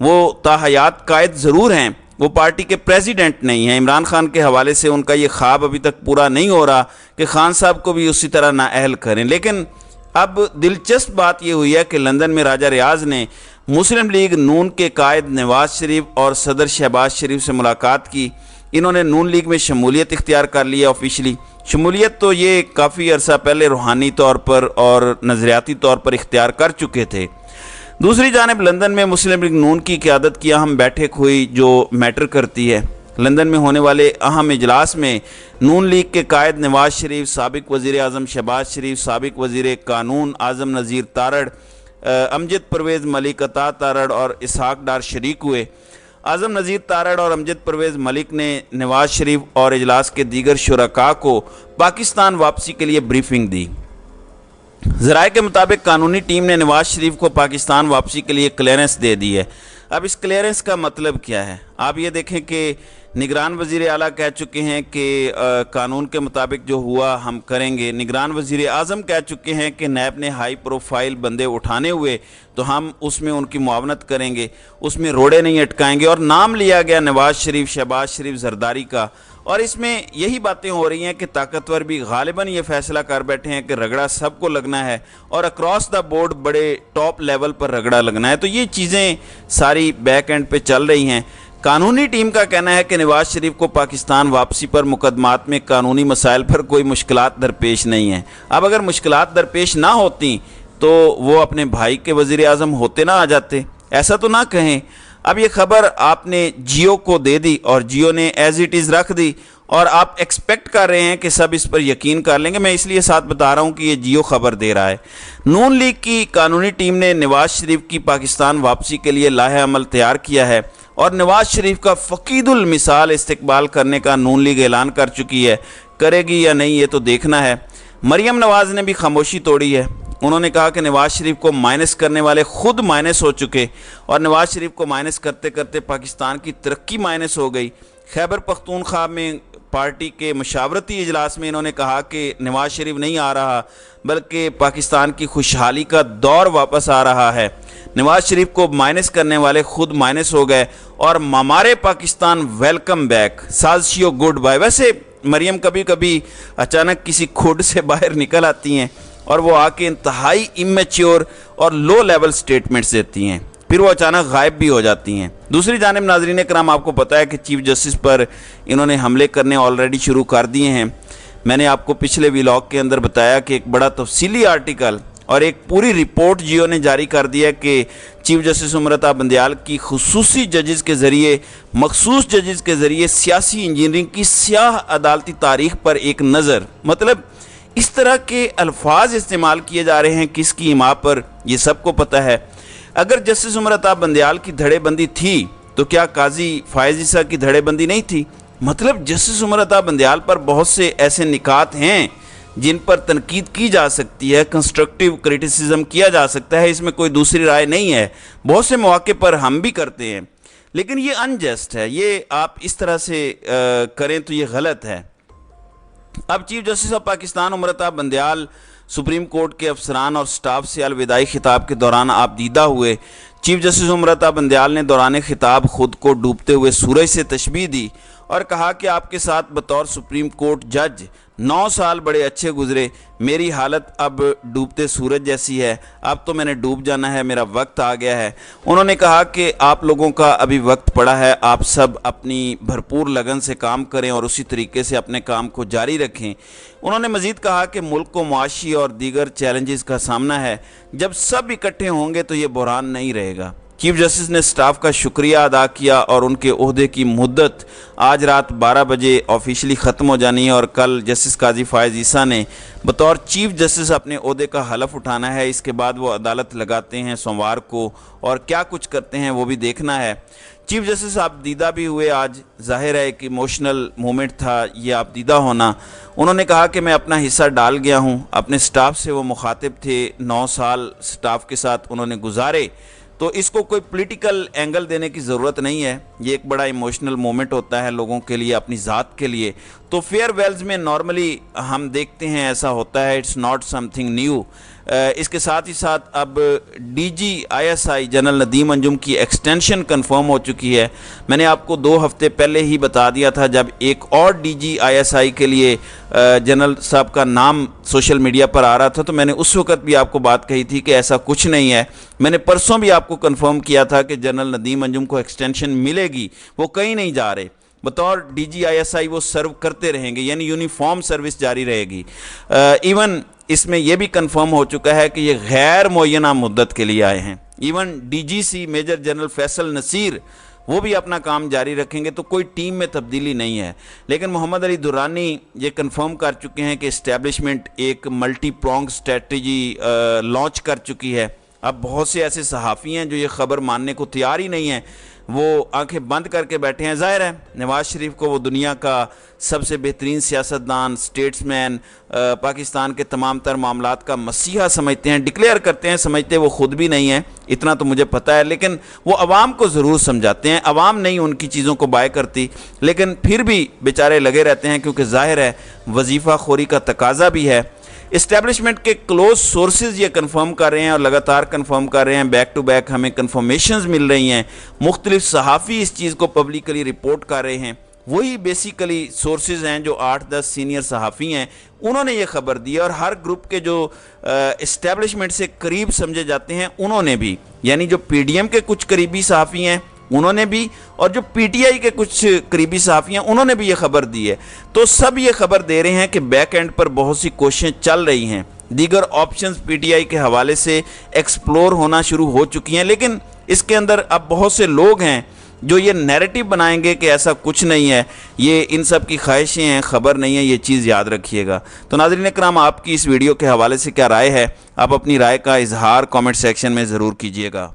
وہ تاحیات قائد ضرور ہیں، وہ پارٹی کے پریزیڈنٹ نہیں ہیں۔ عمران خان کے حوالے سے ان کا یہ خواب ابھی تک پورا نہیں ہو رہا کہ خان صاحب کو بھی اسی طرح نااہل کریں۔ لیکن اب دلچسپ بات یہ ہوئی ہے کہ لندن میں راجہ ریاض نے مسلم لیگ نون کے قائد نواز شریف اور صدر شہباز شریف سے ملاقات کی۔ انہوں نے نون لیگ میں شمولیت اختیار کر لی ہے آفیشلی۔ شمولیت تو یہ کافی عرصہ پہلے روحانی طور پر اور نظریاتی طور پر اختیار کر چکے تھے۔ دوسری جانب لندن میں مسلم لیگ نون کی قیادت کی اہم بیٹھک ہوئی جو میٹر کرتی ہے۔ لندن میں ہونے والے اہم اجلاس میں نون لیگ کے قائد نواز شریف، سابق وزیر اعظم شہباز شریف، سابق وزیر قانون اعظم نذیر تارڑ، امجد پرویز ملک، عطا تارڑ اور اسحاق ڈار شریک ہوئے۔ اعظم نذیر تارڑ اور امجد پرویز ملک نے نواز شریف اور اجلاس کے دیگر شرکاء کو پاکستان واپسی کے لیے بریفنگ دی۔ ذرائع کے مطابق قانونی ٹیم نے نواز شریف کو پاکستان واپسی کے لیے کلیئرنس دے دی ہے۔ اب اس کلیئرنس کا مطلب کیا ہے؟ آپ یہ دیکھیں کہ نگران وزیر اعلیٰ کہہ چکے ہیں کہ قانون کے مطابق جو ہوا ہم کریں گے۔ نگران وزیر اعظم کہہ چکے ہیں کہ نیب نے ہائی پروفائل بندے اٹھانے ہوئے تو ہم اس میں ان کی معاونت کریں گے، اس میں روڑے نہیں اٹکائیں گے، اور نام لیا گیا نواز شریف، شہباز شریف، زرداری کا۔ اور اس میں یہی باتیں ہو رہی ہیں کہ طاقتور بھی غالباً یہ فیصلہ کر بیٹھے ہیں کہ رگڑا سب کو لگنا ہے اور اکراس دا بورڈ بڑے ٹاپ لیول پر رگڑا لگنا ہے۔ تو یہ چیزیں ساری بیک اینڈ پہ چل رہی ہیں۔ قانونی ٹیم کا کہنا ہے کہ نواز شریف کو پاکستان واپسی پر مقدمات میں قانونی مسائل پر کوئی مشکلات درپیش نہیں ہیں۔ اب اگر مشکلات درپیش نہ ہوتی تو وہ اپنے بھائی کے وزیر اعظم ہوتے نہ آ جاتے، ایسا تو نہ کہیں۔ اب یہ خبر آپ نے جیو کو دے دی اور جیو نے ایز اٹ از رکھ دی، اور آپ ایکسپیکٹ کر رہے ہیں کہ سب اس پر یقین کر لیں گے۔ میں اس لیے ساتھ بتا رہا ہوں کہ یہ جیو خبر دے رہا ہے۔ نون لیگ کی قانونی ٹیم نے نواز شریف کی پاکستان واپسی کے لیے لائحہ عمل تیار کیا ہے اور نواز شریف کا فقید المثال استقبال کرنے کا نون لیگ اعلان کر چکی ہے۔ کرے گی یا نہیں یہ تو دیکھنا ہے۔ مریم نواز نے بھی خاموشی توڑی ہے۔ انہوں نے کہا کہ نواز شریف کو مائنس کرنے والے خود مائنس ہو چکے، اور نواز شریف کو مائنس کرتے کرتے پاکستان کی ترقی مائنس ہو گئی۔ خیبر پختونخوا میں پارٹی کے مشاورتی اجلاس میں انہوں نے کہا کہ نواز شریف نہیں آ رہا بلکہ پاکستان کی خوشحالی کا دور واپس آ رہا ہے۔ نواز شریف کو مائنس کرنے والے خود مائنس ہو گئے، اور ہمارے پاکستان ویلکم بیک، سازشیو گڈ بائی۔ ویسے مریم کبھی کبھی اچانک کسی کھوڈ سے باہر نکل آتی ہیں اور وہ آ کے انتہائی امیچیور اور لو لیول سٹیٹمنٹس دیتی ہیں، پھر وہ اچانک غائب بھی ہو جاتی ہیں۔ دوسری جانب ناظرین کرام، آپ کو پتہ ہے کہ چیف جسٹس پر انہوں نے حملے کرنے آلریڈی شروع کر دیے ہیں۔ میں نے آپ کو پچھلے ویلاگ کے اندر بتایا کہ ایک بڑا تفصیلی آرٹیکل اور ایک پوری رپورٹ جیو نے جاری کر دی ہے کہ چیف جسٹس عمرتا بندیال کی خصوصی ججز کے ذریعے، مخصوص ججز کے ذریعے سیاسی انجینئرنگ کی سیاہ عدالتی تاریخ پر ایک نظر۔ مطلب اس طرح کے الفاظ استعمال کیے جا رہے ہیں کس کی حمایت پر، یہ سب کو پتہ ہے۔ اگر جسٹس عمرتا بندیال کی دھڑے بندی تھی تو کیا قاضی فائز عیسیٰ کی دھڑے بندی نہیں تھی؟ مطلب جسٹس عمرتا بندیال پر بہت سے ایسے نکات ہیں جن پر تنقید کی جا سکتی ہے، کنسٹرکٹیو کرٹیسزم کیا جا سکتا ہے، اس میں کوئی دوسری رائے نہیں ہے۔ بہت سے مواقع پر ہم بھی کرتے ہیں، لیکن یہ انجسٹ ہے، یہ آپ اس طرح سے کریں تو یہ غلط ہے۔ اب chief justice of Pakistan Umar Ata Bandial supreme court کے افسران اور سٹاف سے الوداعی خطاب کے دوران آپ دیدہ ہوئے۔ چیف جسٹس عمرتا بندیال نے دوران خطاب خود کو ڈوبتے ہوئے سورج سے تشبیہ دی اور کہا کہ آپ کے ساتھ بطور سپریم کورٹ جج 9 سال بڑے اچھے گزرے، میری حالت اب ڈوبتے سورج جیسی ہے، اب تو میں نے ڈوب جانا ہے، میرا وقت آ گیا ہے۔ انہوں نے کہا کہ آپ لوگوں کا ابھی وقت پڑا ہے، آپ سب اپنی بھرپور لگن سے کام کریں اور اسی طریقے سے اپنے کام کو جاری رکھیں۔ انہوں نے مزید کہا کہ ملک کو معاشی اور دیگر چیلنجز کا سامنا ہے، جب سب اکٹھے ہوں گے تو یہ بحران نہیں رہے گا۔ چیف جسٹس نے سٹاف کا شکریہ ادا کیا اور ان کے عہدے کی مدت آج رات 12 بجے آفیشلی ختم ہو جانی ہے، اور کل جسٹس قاضی فائز عیسیٰ نے بطور چیف جسٹس اپنے عہدے کا حلف اٹھانا ہے۔ اس کے بعد وہ عدالت لگاتے ہیں سوموار کو، اور کیا کچھ کرتے ہیں وہ بھی دیکھنا ہے۔ چیف جسٹس آپ دیدہ بھی ہوئے آج، ظاہر ہے ایک ایموشنل مومنٹ تھا یہ آپ دیدہ ہونا۔ انہوں نے کہا کہ میں اپنا حصہ ڈال گیا ہوں، اپنے سٹاف سے وہ مخاطب تھے، 9 سال سٹاف کے ساتھ انہوں نے گزارے، تو اس کو کوئی پولیٹیکل اینگل دینے کی ضرورت نہیں ہے، یہ ایک بڑا ایموشنل مومنٹ ہوتا ہے لوگوں کے لیے، اپنی ذات کے لیے۔ تو فیئر ویلز میں نارملی ہم دیکھتے ہیں ایسا ہوتا ہے، it's not something new. اس کے ساتھ ہی ساتھ اب D G I S I general Nadeem Anjum کی ایکسٹینشن کنفرم ہو چکی ہے۔ میں نے آپ کو 2 ہفتے پہلے ہی بتا دیا تھا جب ایک اور ڈی جی آئی ایس آئی کے لیے جنرل صاحب کا نام سوشل میڈیا پر آ رہا تھا، تو میں نے اس وقت بھی آپ کو بات کہی تھی کہ ایسا کچھ نہیں ہے۔ میں نے پرسوں بھی آپ کو کنفرم کیا تھا کہ جنرل ندیم انجم کو ایکسٹینشن ملے گی، وہ کہیں نہیں جا رہے، بطور ڈی جی آئی ایس آئی وہ سرو کرتے رہیں گے، یعنی یونیفارم سروس جاری رہے گی۔ ایون اس میں یہ بھی کنفرم ہو چکا ہے کہ یہ غیر معینہ مدت کے لیے آئے ہیں۔ ایون ڈی جی سی میجر جنرل فیصل نصیر وہ بھی اپنا کام جاری رکھیں گے، تو کوئی ٹیم میں تبدیلی نہیں ہے۔ لیکن محمد علی درانی یہ کنفرم کر چکے ہیں کہ اسٹیبلشمنٹ ایک ملٹی پرونگ اسٹریٹجی لانچ کر چکی ہے۔ اب بہت سے ایسے صحافی ہیں جو یہ خبر ماننے کو تیار ہی نہیں ہیں، وہ آنکھیں بند کر کے بیٹھے ہیں۔ ظاہر ہے نواز شریف کو وہ دنیا کا سب سے بہترین سیاستدان، اسٹیٹس مین، پاکستان کے تمام تر معاملات کا مسیحا سمجھتے ہیں، ڈکلیئر کرتے ہیں، سمجھتے وہ خود بھی نہیں ہیں، اتنا تو مجھے پتہ ہے، لیکن وہ عوام کو ضرور سمجھاتے ہیں۔ عوام نہیں ان کی چیزوں کو بائے کرتی، لیکن پھر بھی بیچارے لگے رہتے ہیں، کیونکہ ظاہر ہے وظیفہ خوری کا تقاضا بھی ہے۔ اسٹیبلشمنٹ کے کلوز سورسز یہ کنفرم کر رہے ہیں اور لگاتار کنفرم کر رہے ہیں، بیک ٹو بیک ہمیں کنفرمیشنز مل رہی ہیں، مختلف صحافی اس چیز کو پبلکلی رپورٹ کر رہے ہیں۔ وہی بیسیکلی سورسز ہیں جو 8-10 سینئر صحافی ہیں، انہوں نے یہ خبر دی ہے، اور ہر گروپ کے جو اسٹیبلشمنٹ سے قریب سمجھے جاتے ہیں انہوں نے بھی، یعنی جو پی ڈی ایم کے کچھ قریبی صحافی ہیں انہوں نے بھی، اور جو پی ٹی آئی کے کچھ قریبی صحافی ہیں انہوں نے بھی یہ خبر دی ہے۔ تو سب یہ خبر دے رہے ہیں کہ بیک اینڈ پر بہت سی کوششیں چل رہی ہیں، دیگر آپشنز پی ٹی آئی کے حوالے سے ایکسپلور ہونا شروع ہو چکی ہیں، لیکن اس کے اندر اب بہت سے لوگ ہیں جو یہ نیریٹو بنائیں گے کہ ایسا کچھ نہیں ہے، یہ ان سب کی خواہشیں ہیں، خبر نہیں ہے، یہ چیز یاد رکھیے گا۔ تو ناظرین کرام، آپ کی اس ویڈیو کے حوالے سے کیا رائے ہے؟ آپ اپنی رائے کا اظہار کامنٹ سیکشن میں ضرور کیجیے گا۔